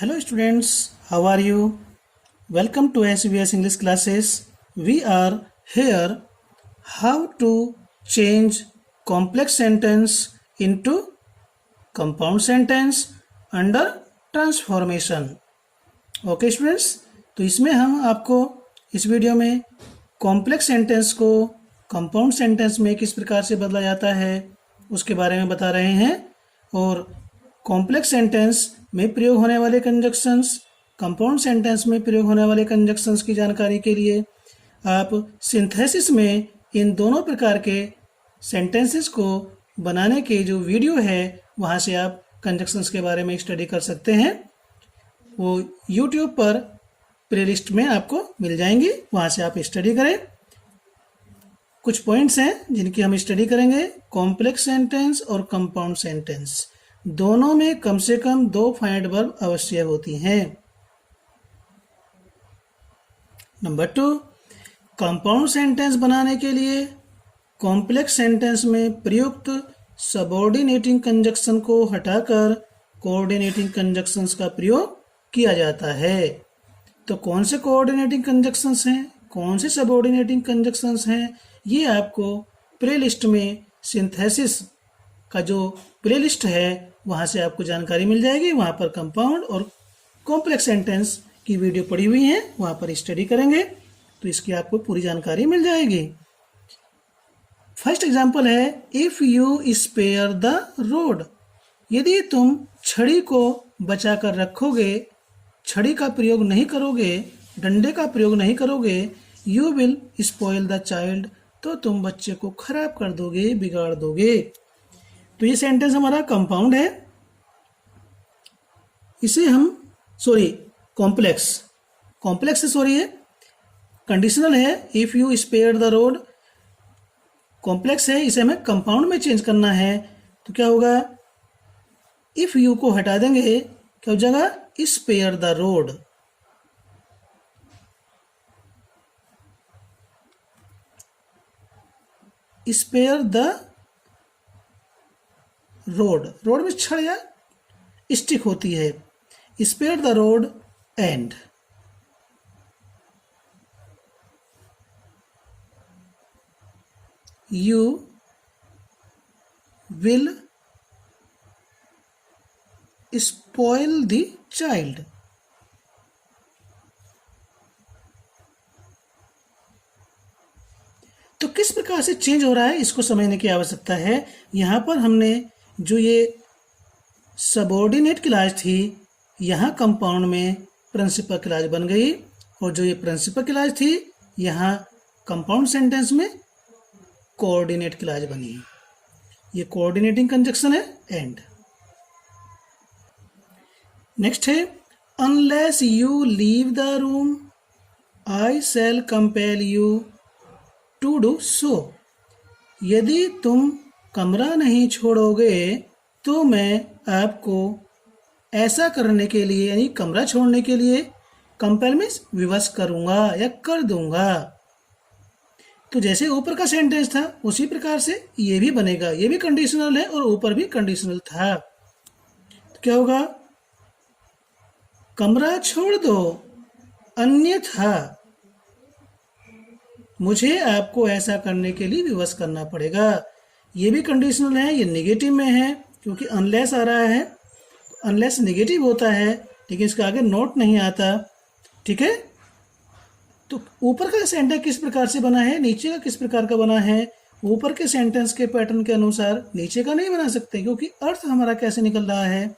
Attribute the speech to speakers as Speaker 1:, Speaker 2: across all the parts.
Speaker 1: Hello students, how are you? Welcome to SBS English classes. We are here how to change complex sentence into compound sentence under transformation. Okay students, तो इसमें हम आपको इस video में complex sentence को compound sentence में किस प्रकार से बदला जाता है उसके बारे में बता रहे हैं और कॉम्प्लेक्स सेंटेंस में प्रयोग होने वाले कंजक्शंस, कंपाउंड सेंटेंस में प्रयोग होने वाले कंजक्शंस की जानकारी के लिए आप सिंथेसिस में इन दोनों प्रकार के सेंटेंसेस को बनाने के जो वीडियो है वहाँ से आप कंजक्शंस के बारे में स्टडी कर सकते हैं। वो यूट्यूब पर प्लेलिस्ट में आपको मिल जाएंगी, वहाँ से आप स्टडी करें। कुछ पॉइंट्स हैं जिनकी हम स्टडी करेंगे। कॉम्प्लेक्स सेंटेंस और कंपाउंड सेंटेंस दोनों में कम से कम 2 फाइनाइट वर्ब अवश्य होती हैं। नंबर 2, कंपाउंड सेंटेंस बनाने के लिए कॉम्प्लेक्स सेंटेंस में प्रयुक्त सबऑर्डिनेटिंग कंजक्शन को हटाकर कोऑर्डिनेटिंग कंजक्शंस का प्रयोग किया जाता है। तो कौन से कोऑर्डिनेटिंग कंजक्शंस हैं, कौन से सबऑर्डिनेटिंग कंजक्शंस हैं, ये आपको प्लेलिस्ट में सिंथेसिस का जो प्लेलिस्ट है वहाँ से आपको जानकारी मिल जाएगी। वहाँ पर कंपाउंड और कॉम्प्लेक्स सेंटेंस की वीडियो पड़ी हुई है, वहाँ पर स्टडी करेंगे तो इसकी आपको पूरी जानकारी मिल जाएगी। फर्स्ट एग्जांपल है, if you spare the rod. यदि तुम छड़ी को बचा कर रखोगे, छड़ी का प्रयोग नहीं करोगे, डंडे का प्रयोग नहीं करोगे, you will spoil the child, तो तुम बच्चे को खराब कर दोगे, बिगाड़ दोगे। तो ये सेंटेंस हमारा कंपाउंड है। इसे हम कॉम्प्लेक्स है, कंडीशनल है। If you spare the rod complex है, इसे हमें कंपाउंड में चेंज करना है। तो क्या होगा, इफ यू को हटा देंगे, क्या हो जाएगा, spare the rod. Spare the rod में छड़ या स्टिक होती है। Spare the rod and you will spoil the child. तो किस प्रकार से चेंज हो रहा है इसको समझने की आवश्यकता है। यहाँ पर हमने जो ये सबऑर्डिनेट क्लॉज थी, यहाँ कंपाउंड में प्रिंसिपल क्लॉज बन गई, और जो ये प्रिंसिपल क्लॉज थी यहाँ कंपाउंड सेंटेंस में कोऑर्डिनेट क्लॉज बनी। ये कोऑर्डिनेटिंग कंजक्शन है एंड। नेक्स्ट है, unless you leave the room I shall compel you to do so. यदि तुम कमरा नहीं छोड़ोगे तो मैं आपको ऐसा करने के लिए, यानी कमरा छोड़ने के लिए, कंपेल मीन्स विवश करूंगा या कर दूंगा। तो जैसे ऊपर का सेंटेंस था उसी प्रकार से ये भी बनेगा। ये भी कंडीशनल है और ऊपर भी कंडीशनल था। तो क्या होगा, कमरा छोड़ दो अन्यथा मुझे आपको ऐसा करने के लिए विवश करना पड़ेगा। ये भी कंडीशनल है, ये नेगेटिव में है क्योंकि अनलेस आ रहा है। अनलेस नेगेटिव होता है लेकिन इसके आगे नोट नहीं आता। ठीक है, तो ऊपर का सेंटेंस किस प्रकार से बना है, नीचे का किस प्रकार का बना है। ऊपर के सेंटेंस के पैटर्न के अनुसार नीचे का नहीं बना सकते क्योंकि अर्थ हमारा कैसे निकल रहा है।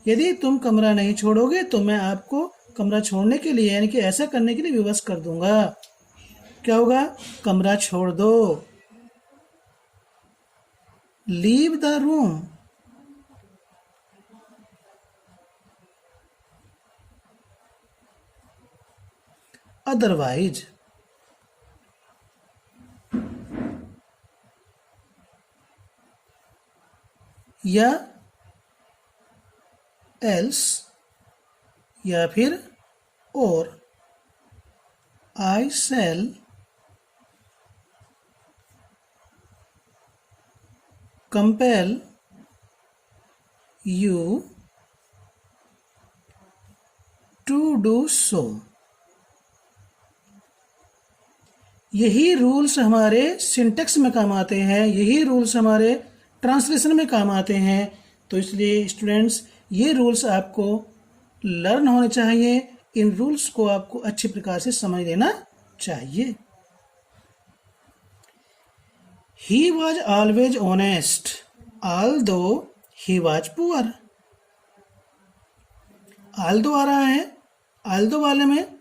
Speaker 1: यदि तुम कमरा नहीं छोड़ोगे तो मैं आपको कमरा छोड़ने के लिए, यानी कि ऐसा करने के लिए विवश कर दूंगा। क्या होगा, कमरा छोड़ दो, लीव द रूम। अदरवाइज या एल्स या फिर और, I shall compel you to do so. यही रूल्स हमारे सिंटेक्स में काम आते हैं, यही रूल्स हमारे ट्रांसलेशन में काम आते हैं। तो इसलिए स्टूडेंट्स, ये रूल्स आपको लर्न होने चाहिए, इन रूल्स को आपको अच्छी प्रकार से समझ लेना चाहिए। He was always honest, although he was poor. although आ रहा है, although वाले में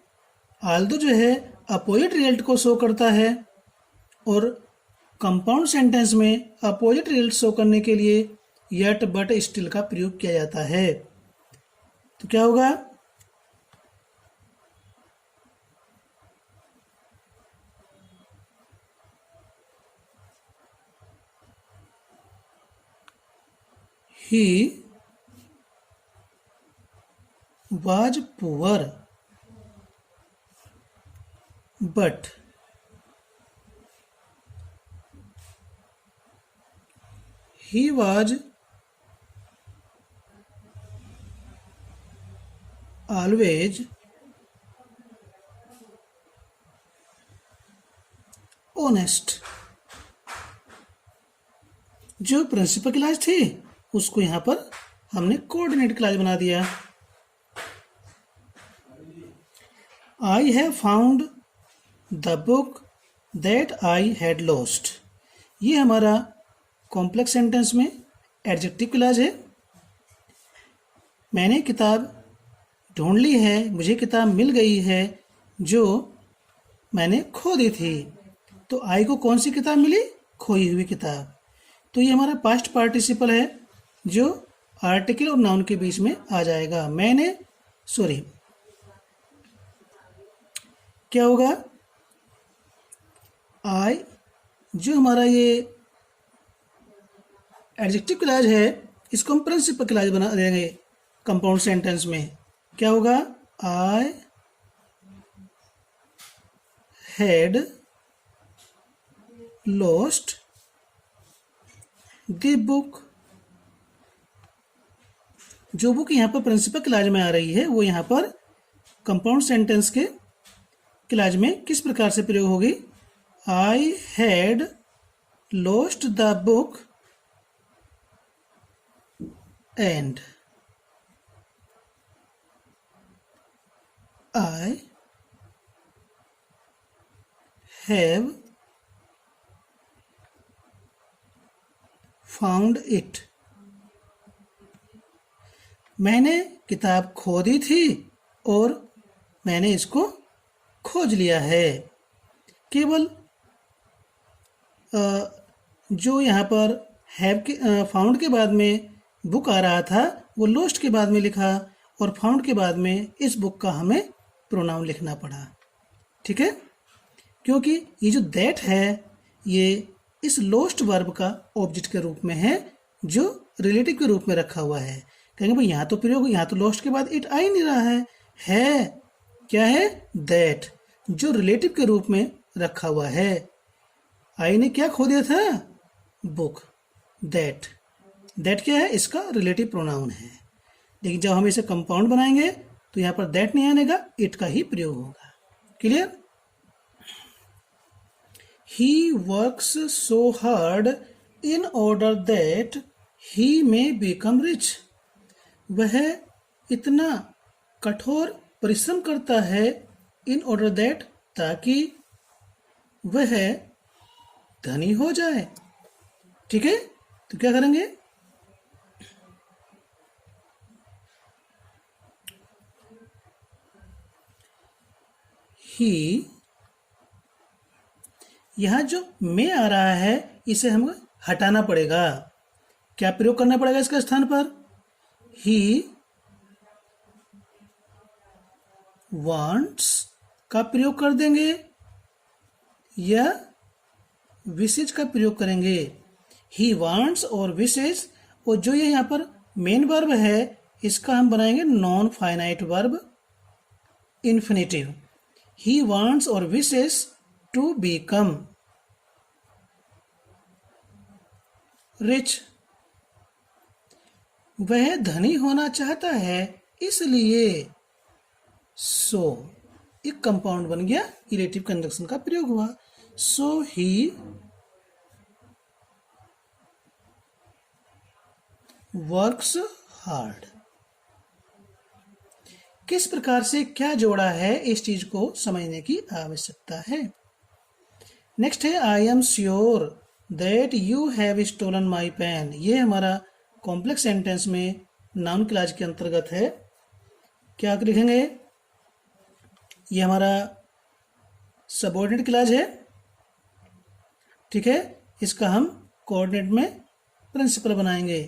Speaker 1: although जो है अपोजिट रिजल्ट को शो करता है, और कंपाउंड सेंटेंस में अपोजिट रिजल्ट शो करने के लिए यट बट स्टिल का प्रयोग किया जाता है। तो क्या होगा? He was poor, but he was always honest। जो प्रिंसिपल क्लास थी उसको यहाँ पर हमने कोऑर्डिनेट क्लास बना दिया। I have found the book that I had lost। ये हमारा कॉम्प्लेक्स सेंटेंस में एडजेक्टिव क्लॉज है। मैंने किताब ढूंढ ली है, मुझे किताब मिल गई है जो मैंने खो दी थी। तो आई को कौन सी किताब मिली? खोई हुई किताब। तो ये हमारा पास्ट पार्टिसिपल है जो आर्टिकल और नाउन के बीच में आ जाएगा। क्या होगा? आई, जो हमारा ये एडजेक्टिव क्लॉज है, इसको हम प्रिंसिपल क्लॉज बना देंगे कंपाउंड सेंटेंस में। क्या होगा? I had lost the book. जो बुक यहाँ पर प्रिंसिपल क्लॉज में आ रही है वो यहाँ पर कंपाउंड सेंटेंस के क्लॉज में किस प्रकार से प्रयोग होगी? I had lost the book and I have found it. मैंने किताब खो दी थी और मैंने इसको खोज लिया है। केवल जो यहाँ पर हैव के फाउंड के बाद में बुक आ रहा था वो लोस्ट के बाद में लिखा, और फाउंड के बाद में इस बुक का हमें प्रोनाउन लिखना पड़ा। ठीक है, क्योंकि ये जो दैट है ये इस लोस्ट वर्ब का ऑब्जेक्ट के रूप में है जो रिलेटिव के रूप में रखा हुआ है। कहेंगे भाई यहाँ तो प्रयोग, यहाँ तो लोस्ट के बाद इट आ ही नहीं रहा है क्या है? दैट, जो रिलेटिव के रूप में रखा हुआ है। आई ने क्या खो दिया था? बुक। दैट क्या है? इसका रिलेटिव प्रोनाउन है। लेकिन जब हम इसे कंपाउंड बनाएंगे तो यहाँ पर दैट नहीं आनेगा, इट का ही प्रयोग होगा। Clear? He works so hard in order that he may become rich। वह इतना कठोर परिश्रम करता है in order that, ताकि वह धनी हो जाए। ठीक है, तो क्या करेंगे? ही, यहां जो में आ रहा है इसे हमें हटाना पड़ेगा। क्या प्रयोग करना पड़ेगा इसका स्थान पर? ही वांट्स का प्रयोग कर देंगे या विशेज का प्रयोग करेंगे। ही वांट्स और विशेज, और जो ये यहाँ पर मेन वर्ब है इसका हम बनाएंगे non finite verb infinitive. He wants और विशेज टू बिकम रिच। वह धनी होना चाहता है, इसलिए सो एक कंपाउंड बन गया, इलेटिव कंजंक्शन का प्रयोग हुआ। सो ही वर्क्स हार्ड। किस प्रकार से क्या जोड़ा है, इस चीज को समझने की आवश्यकता है। नेक्स्ट है I am sure that you have stolen my pen. ये हमारा कॉम्प्लेक्स सेंटेंस में नाउन क्लॉज के अंतर्गत है। क्या लिखेंगे, ये हमारा सबऑर्डिनेट क्लॉज है, ठीक है। इसका हम कोऑर्डिनेट में प्रिंसिपल बनाएंगे।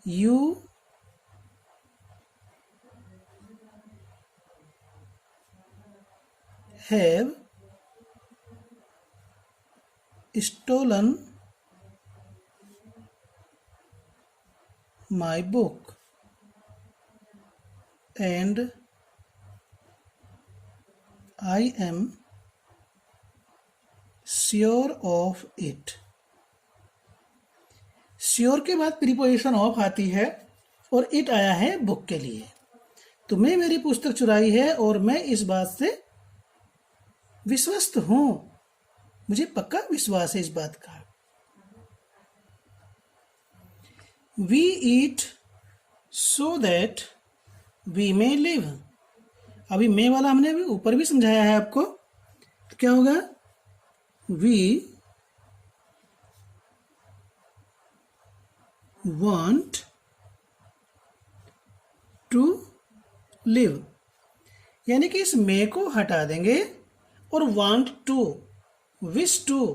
Speaker 1: You have stolen my book and I am sure of it. Sure के बाद प्रीपोजिशन ऑफ आती है और इट आया है बुक के लिए। तुमने मेरी पुस्तक चुराई है और मैं इस बात से विश्वस्त हूं, मुझे पक्का विश्वास है इस बात का। We eat so that we may live. अभी मे वाला हमने अभी ऊपर भी समझाया है आपको, तो क्या होगा, वी want टू लिव, यानी कि इस मे को हटा देंगे और want टू, विश टू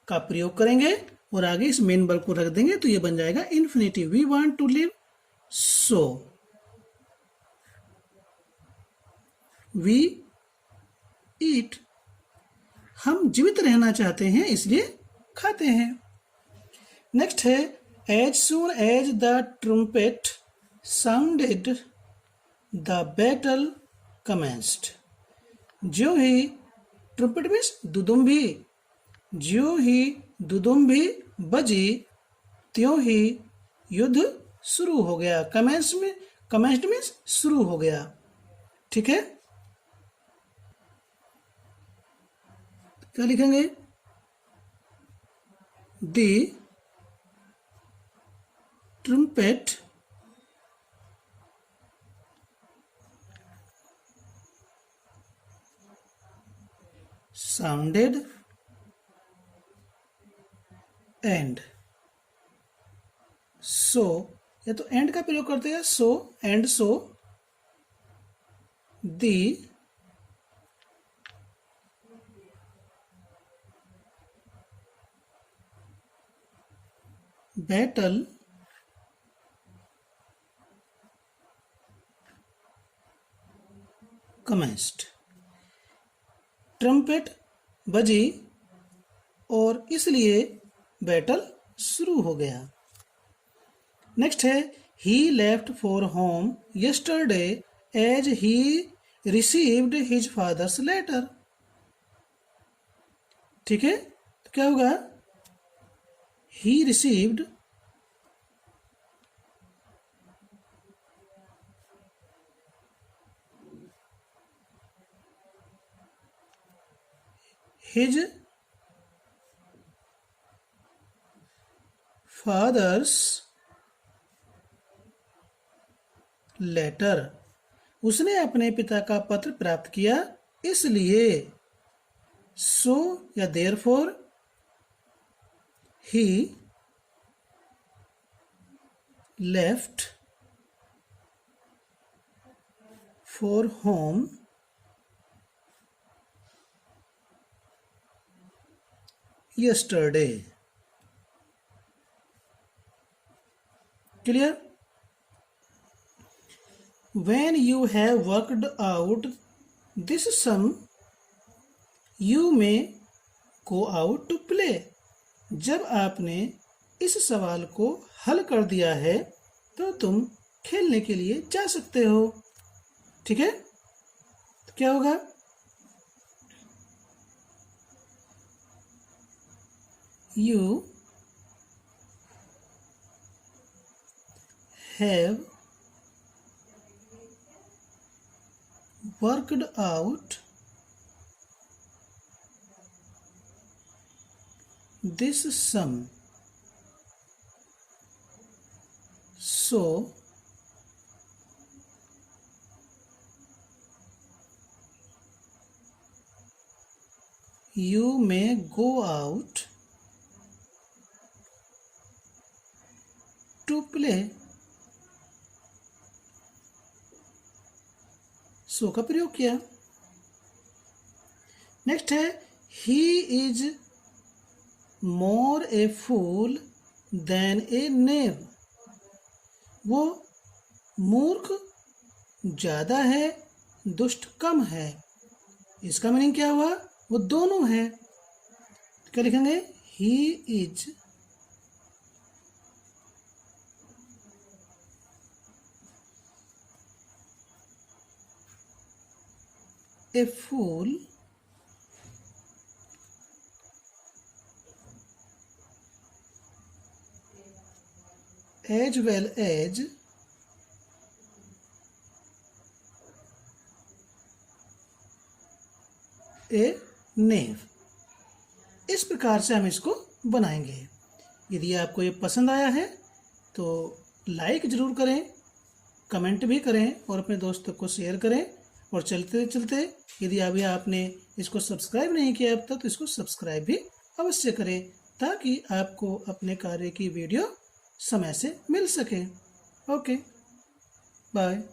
Speaker 1: का प्रयोग करेंगे और आगे इस मेन वर्ब को रख देंगे, तो ये बन जाएगा infinitive. We want to live so we eat. हम जीवित रहना चाहते हैं इसलिए खाते हैं। नेक्स्ट है as soon as the trumpet sounded the battle commenced. जो ही ट्रम्पेट मीन्स दुदुम्भी, जो ही दुदुम्भी बजी त्यों ही युद्ध शुरू हो गया। कमेंस्ड मीन्स शुरू हो गया, ठीक है। क्या लिखेंगे, दी trumpet sounded and so, या तो एंड का प्रयोग करते हैं, so and so the battle commenced. Trumpet बजी और इसलिए बैटल शुरू हो गया। नेक्स्ट है he left for home yesterday as he received his father's letter. ठीक है, तो क्या होगा, he received his father's letter। उसने अपने पिता का पत्र प्राप्त किया, इसलिए सो या therefore he left for home yesterday। Clear? When you have worked out this sum, you may go out to play। जब आपने इस सवाल को हल कर दिया है तो तुम खेलने के लिए जा सकते हो। ठीक है, तो क्या होगा, you have worked out this sum. So you may go out to play. सो का प्रयोग किया। नेक्स्ट है he is more a fool than a knave. वो मूर्ख ज्यादा है, दुष्ट कम है। इसका मीनिंग क्या हुआ? वो दोनों है। क्या लिखेंगे? he is a fool as well as a knave. इस प्रकार से हम इसको बनाएंगे। यदि आपको ये पसंद आया है तो लाइक ज़रूर करें, कमेंट भी करें और अपने दोस्तों को शेयर करें। और चलते चलते यदि अभी आपने इसको सब्सक्राइब नहीं किया अब तक तो इसको सब्सक्राइब भी अवश्य करें, ताकि आपको अपने कार्य की वीडियो समय से मिल सके। Okay, bye.